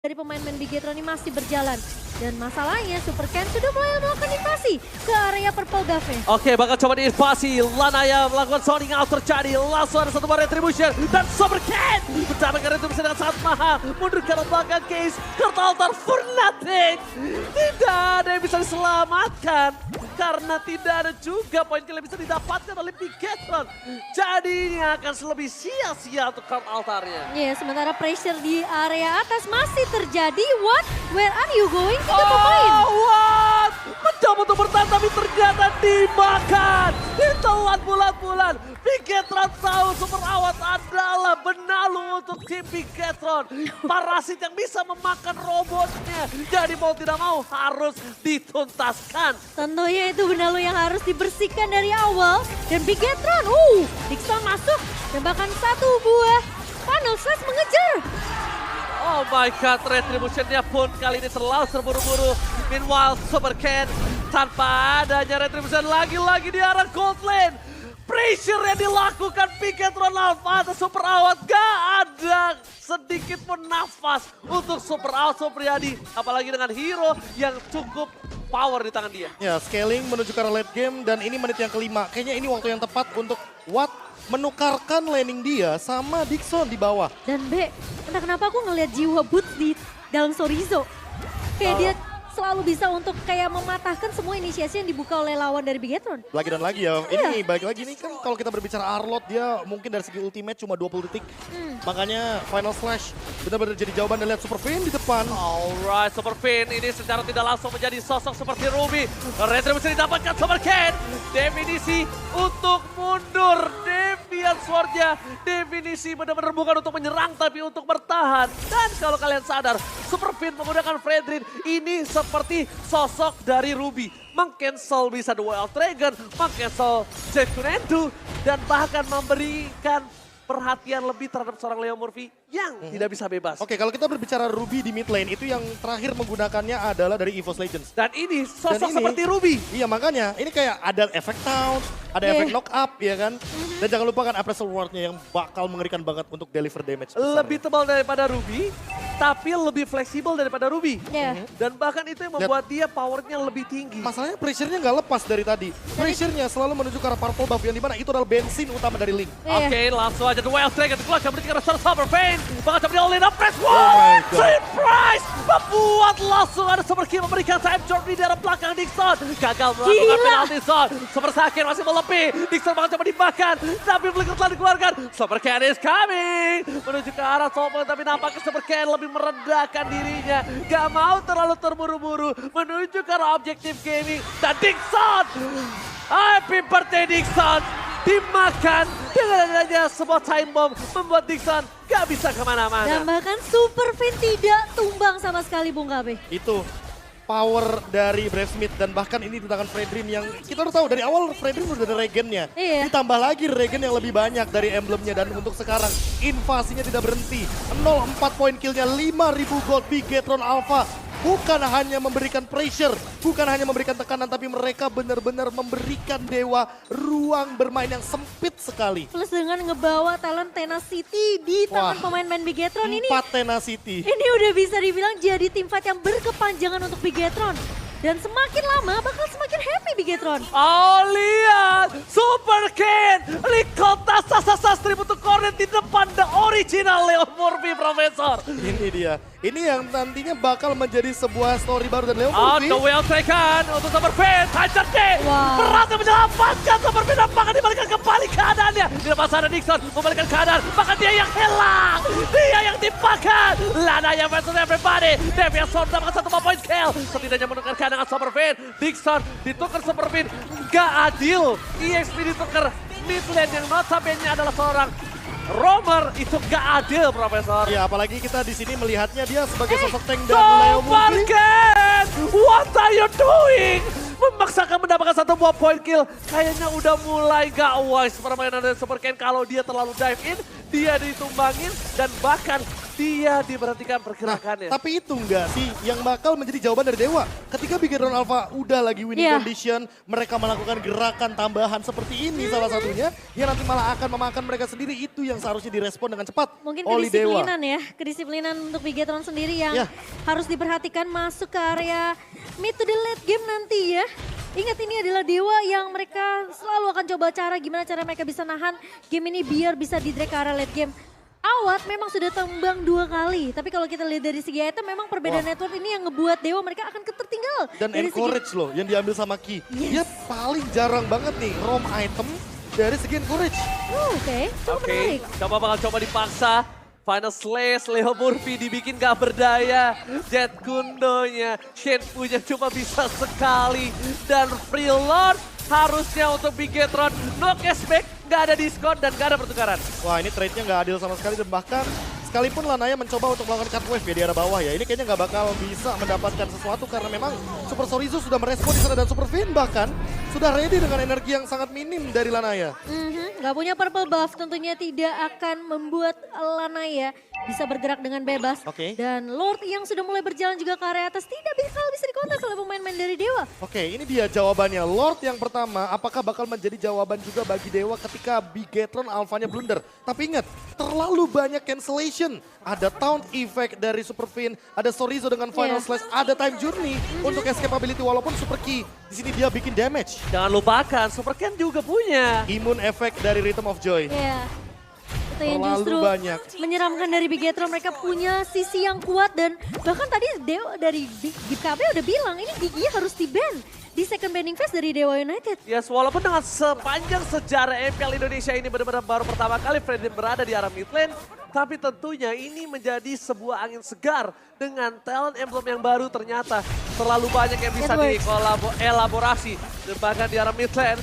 dari pemain-pemain Bigetron ini masih berjalan. Dan masalahnya Super Ken sudah mulai melakukan invasi ke area Purple Buff-nya. Oke, bakal coba diinvasi. Lanaya melakukan sounding out terjadi. Langsung ada satu bar retribution. Dan Super Ken mendapatkan retribution dengan sangat mahal. Mundur ke belakang Case. Kartu altar for nothing. Tidak ada yang bisa diselamatkan. Karena tidak ada juga poin kill yang bisa didapatkan oleh Bigetron. Jadi ini akan lebih sia-sia untuk kartu altarnya. Ya, sementara pressure di area atas masih terjadi. What? Where are you going? Tiga pemain. What? Mencoba untuk bertahan tapi ternyata dimakan. Ditelan bulan-bulan. Bigetron tahu Super Awat adalah benalu untuk tim Bigetron. Parasit yang bisa memakan robotnya. Jadi mau tidak mau harus dituntaskan. Tentunya itu benalu yang harus dibersihkan dari awal. Dan Bigetron, Dixon masuk. Dan bahkan satu buah Funnel Slash mengejar. Oh my god, retributionnya pun kali ini terlalu terburu-buru. Meanwhile, Super Ken tanpa adanya retribution lagi-lagi di arah gold lane. Pressure yang dilakukan Bigetron Alpha atas Super Awat gak ada sedikit pun nafas untuk Super Awat Supriyadi. Apalagi dengan hero yang cukup power di tangan dia. Ya, scaling menuju ke arah late game dan ini menit yang kelima. Kayaknya ini waktu yang tepat untuk Watt menukarkan laning dia sama Dixon di bawah. Dan entah kenapa aku ngelihat jiwa Boots di dalam Sorizo. Kayak dia selalu bisa untuk kayak mematahkan semua inisiasi yang dibuka oleh lawan dari Bigetron. Lagi dan lagi ya, ini balik lagi nih kan kalau kita berbicara Arlott dia mungkin dari segi ultimate cuma 20 detik. Makanya Final Slash benar-benar jadi jawaban dan lihat Super Vayne di depan. Alright, Super Vayne ini secara tidak langsung menjadi sosok seperti Ruby. Retribution didapatkan Super Ken. Definisi untuk mundur. Deviant Sword-nya definisi benar-benar bukan untuk menyerang tapi untuk bertahan. Dan kalau kalian sadar, Super Vayne menggunakan Fredrin ini seperti sosok dari Ruby. Meng-cancel bisa The Wild Dragon, meng-cancel Jack Kunendu, dan bahkan memberikan perhatian lebih terhadap seorang Leo Murphy yang tidak bisa bebas. Oke, kalau kita berbicara Ruby di mid lane itu yang terakhir menggunakannya adalah dari EVOS Legends. Dan ini sosok Dan ini, seperti Ruby. Iya makanya, ini kayak ada efek taunt, ada efek knock up ya kan. Dan jangan lupakan Appraisal Ward-nya yang bakal mengerikan banget untuk deliver damage besar. Lebih tebal daripada Ruby, tapi lebih fleksibel daripada Ruby. Yeah. Dan bahkan itu yang membuat dia powernya lebih tinggi. Masalahnya pressure-nya nggak lepas dari tadi. Pressure-nya selalu menuju ke arah Purple Buff yang dimana itu adalah bensin utama dari Link. Oke, langsung aja The Wild Dragon keluar kembali ke arah Super Vayne. Bakal coba di-all-in up press my one. God. Surprise! Membuat langsung ada Super Kill memberikan time jump di daerah belakang Dixon. Gagal melakukan penalti Dixon. Super Sakit masih melebih. Dixon bakal coba dimakan. Tapi Blink telah dikeluarkan. Super Ken is coming. Menuju ke arah Sopo tapi nampaknya Super Ken lebih meredakan dirinya. Gak mau terlalu terburu-buru. Menuju ke arah objektif gaming. Dan Dixon! Happy birthday Dixon! Dimakan dengan adanya sebuah time bomb membuat Dixon gak bisa kemana-mana. Dan bahkan Super Vayne tidak tumbang sama sekali Bung KB. Itu power dari Brave Smith dan bahkan ini di tangan Fredrin yang kita udah tahu dari awal Fredrin udah ada regennya. Iya. Ditambah lagi regen yang lebih banyak dari emblemnya dan untuk sekarang invasinya tidak berhenti. 0-4 poin killnya 5.000 gold Bigetron Alpha. Bukan hanya memberikan pressure, bukan hanya memberikan tekanan, tapi mereka benar-benar memberikan Dewa ruang bermain yang sempit sekali. Plus dengan ngebawa talent Tenacity di tangan pemain-pemain Bigetron ini. 4 Tenacity. Ini udah bisa dibilang jadi tim fight yang berkepanjangan untuk Bigetron. Dan semakin lama bakal semakin happy Bigetron. Oh lihat, Super Ken, Likota Sasastri untuk Kornet di depan the original Leo Murphy Profesor. Ini dia. Ini yang nantinya bakal menjadi sebuah story baru dan Leo Oh, Murphy. the well taken untuk Super Vayne, Tiger D. Berhasil menyelamatkan Super Vayne, bahkan dibalikan kembali keadaannya. Di depan sana Dixon membalikan keadaan, bahkan dia yang hilang. Dia yang dipakan. Lana yang versus everybody. Deviant Sword mendapatkan satu point kill. Setidaknya menukar dengan Super Vayne. Dixon ditukar Super Vayne. Gak adil. EXP ditukar mid lane yang notabene adalah seorang Romer, itu gak adil Profesor. Ya apalagi kita di sini melihatnya dia sebagai sosok tank dan Leo Super Murphy. Ken, what are you doing? Memaksakan mendapatkan satu buah point kill. Kayaknya udah mulai gak wise permainan dari Super Ken. Kalau dia terlalu dive in, dia ditumbangin dan bahkan dia diberhentikan Nah, pergerakannya. tapi itu enggak sih yang bakal menjadi jawaban dari Dewa. Ketika Bigetron Alpha udah lagi winning Iya. condition, mereka melakukan gerakan tambahan seperti ini salah satunya, yang nanti malah akan memakan mereka sendiri, itu yang seharusnya direspon dengan cepat Mungkin oleh Dewa. kedisiplinan ya, kedisiplinan untuk Bigetron sendiri yang Ya. harus diperhatikan masuk ke area mid to the late game nanti ya. Ingat ini adalah Dewa yang mereka selalu akan coba cara gimana cara mereka bisa nahan game ini biar bisa di drag ke arah late game. Awat memang sudah tembang 2 kali, tapi kalau kita lihat dari segi item memang perbedaan Wah. network ini yang ngebuat Dewa mereka akan ketertinggal. Dan dari encourage loh yang diambil sama Ki. Yes. Dia paling jarang banget nih roam item dari segi encourage. Oke, cukup Oke, menarik. coba bakal coba dipaksa. Final Slash, Leo Murphy dibikin gak berdaya. Jet Kundonya, Shenfu-nya cuma bisa sekali. Dan Free Lord harusnya untuk Bigetron no cashback, gak ada diskon dan gak ada pertukaran. Wah, ini trade-nya nggak adil sama sekali dan bahkan sekalipun Lanaya mencoba untuk melakukan cut wave ya di arah bawah ya, ini kayaknya nggak bakal bisa mendapatkan sesuatu karena memang Super Sorizo sudah merespon di sana dan Super Vin bahkan sudah ready dengan energi yang sangat minim dari Lanaya. Nggak punya purple buff tentunya tidak akan membuat Lanaya bisa bergerak dengan bebas. Oke. Dan Lord yang sudah mulai berjalan juga ke area atas tidak bisa dikontak oleh pemain-pemain dari Dewa. Oke, ini dia jawabannya. Lord yang pertama, apakah bakal menjadi jawaban juga bagi Dewa ketika Bigetron Alpha-nya blunder? Tapi ingat, terlalu banyak cancellation. Ada Taunt Effect dari Super Vin, ada Sorizo dengan Final Iya. Slash, ada Time Journey untuk escapability walaupun Super Key di sini dia bikin damage. Jangan lupakan, Super Ken juga punya. Immune Effect dari Rhythm of Joy. Ya. Itu yang Terlalu justru banyak. menyeramkan dari Bigetron. Mereka punya sisi yang kuat dan bahkan tadi Dewa dari GKB udah bilang ini Gigi harus di-ban di second banning phase dari Dewa United. Yes, walaupun dengan sepanjang sejarah MPL Indonesia ini benar-benar baru pertama kali Fredin berada di arah mid lane, tapi tentunya ini menjadi sebuah angin segar dengan talent emblem yang baru ternyata terlalu banyak yang bisa It works. dielaborasi dan bahkan di arah mid lane.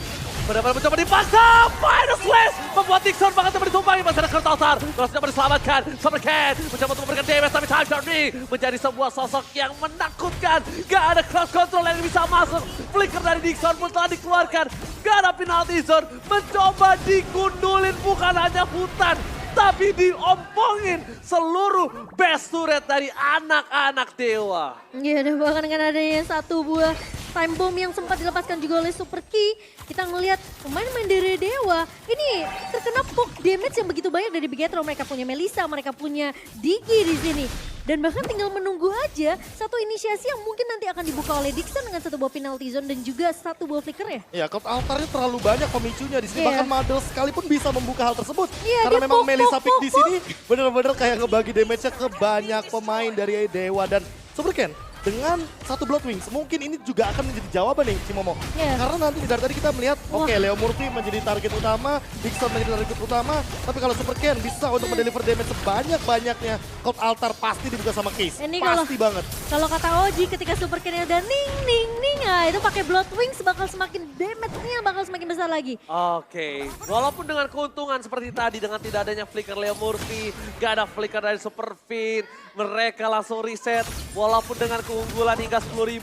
Benar-benar mencoba dipaksa, Final Slash membuat Dixon bahkan coba ditumpangi, masih ada Kurtaltar, terus coba diselamatkan, Super Ken mencoba untuk memberikan damage tapi Time Journey menjadi sebuah sosok yang menakutkan, gak ada cross control yang bisa masuk, flicker dari Dixon pun telah dikeluarkan, gak ada penalty zone, mencoba digundulin bukan hanya hutan, tapi diompongin seluruh best turret dari anak-anak Dewa. Iya, dan bahkan dengan adanya satu buah time bomb yang sempat dilepaskan juga oleh Super Key, kita ngelihat pemain-pemain dari Dewa ini terkena poke damage yang begitu banyak dari Bigetron. Mereka punya Melissa, mereka punya Digi di sini. Dan bahkan tinggal menunggu aja satu inisiasi yang mungkin nanti akan dibuka oleh Dixon dengan satu buah penalty zone dan juga satu buah flicker ya. Ya, Cloud Altarnya terlalu banyak pemicunya di sini. Iya. Bahkan Madel sekalipun bisa membuka hal tersebut. Iya, Karena dia memang pok, Melissa pok, Pick pok, di sini bener-bener kayak ngebagi damage-nya ke banyak pemain dari Dewa. Dan Super Ken dengan satu Blood Wings, mungkin ini juga akan menjadi jawaban nih Cimomo. Iya. Karena nanti dari tadi kita melihat, Wah. oke, Leo Murphy menjadi target utama, Dixon menjadi target utama. Tapi kalau Super Ken bisa untuk mendeliver damage sebanyak-banyaknya, Cloud Altar pasti dibuka sama Case. Ini Pasti banget. Kalau kata Oji ketika Super Ken udah ning ning ning, nah itu pakai Blood Wings bakal semakin damage-nya bakal semakin besar lagi. Oke, walaupun dengan keuntungan seperti tadi dengan tidak adanya flicker Leo Murphy, gak ada flicker dari Super Vin, mereka langsung reset walaupun dengan keunggulan hingga 10.000.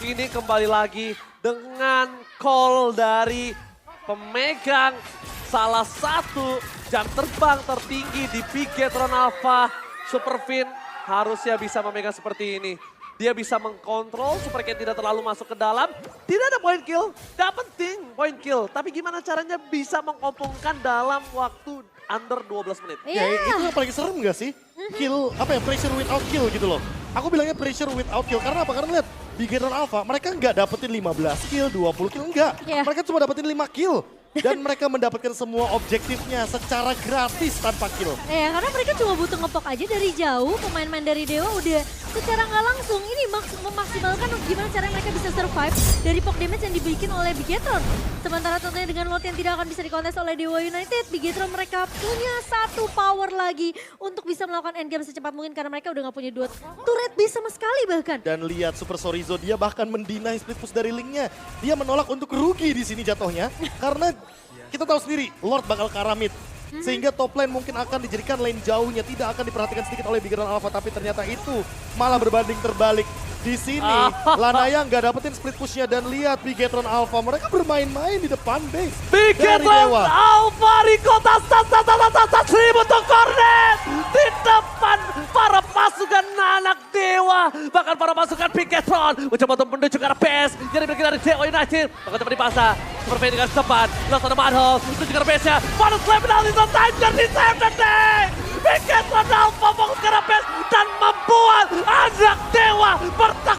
Ini kembali lagi dengan call dari pemegang salah satu jam terbang tertinggi di Bigetron Alpha. Super Vin harusnya bisa memegang seperti ini. Dia bisa mengkontrol Super Ken tidak terlalu masuk ke dalam. Tidak ada point kill, gak penting point kill. Tapi gimana caranya bisa mengompongkan dalam waktu under 12 menit. Ya Iya. itu yang paling serem gak sih? Kill, apa ya, pressure without kill gitu loh. Aku bilangnya pressure without kill, karena apa? Karena lihat, Bigetron Alpha, mereka nggak dapetin 15 kill, 20 kill, enggak. Iya. Mereka cuma dapetin 5 kill. Dan mereka mendapatkan semua objektifnya secara gratis tanpa kill. Karena mereka cuma butuh ngepok aja dari jauh, pemain-pemain dari Dewa udah secara nggak langsung ini memaksimalkan gimana cara mereka bisa survive dari poke damage yang dibikin oleh Bigetron. Sementara tentunya dengan lot yang tidak akan bisa dikontes oleh Dewa United, Bigetron mereka punya satu power lagi untuk bisa melakukan endgame secepat mungkin karena mereka udah nggak punya dua turret base sama sekali bahkan. Dan lihat Super Sorizo, dia bahkan mendinai split push dari Link-nya. Dia menolak untuk rugi di sini jatuhnya. Karena kita tahu sendiri, Lord bakal ke arah mid. Sehingga top lane mungkin akan dijadikan lane jauhnya. Tidak akan diperhatikan sedikit oleh Bigetron Alpha. Tapi ternyata itu malah berbanding terbalik. Di sini Lanaya nggak dapetin split pushnya dan lihat Bigetron Alpha mereka bermain-main di depan base. Bigetron dari Dewa. Alpha Ricotta seribu untuk Cornet di depan para pasukan anak Dewa, bahkan para pasukan Bigetron mencoba untuk menuju ke arah base yang dimiliki dari Dewa United. Maka cepat dipaksa bermain dengan cepat, langsung ada Madhouse menuju ke arah base-nya. Madhouse slam penalti on time dan di save the day. Bigetron Alpha fokus ke arah base dan membuat anak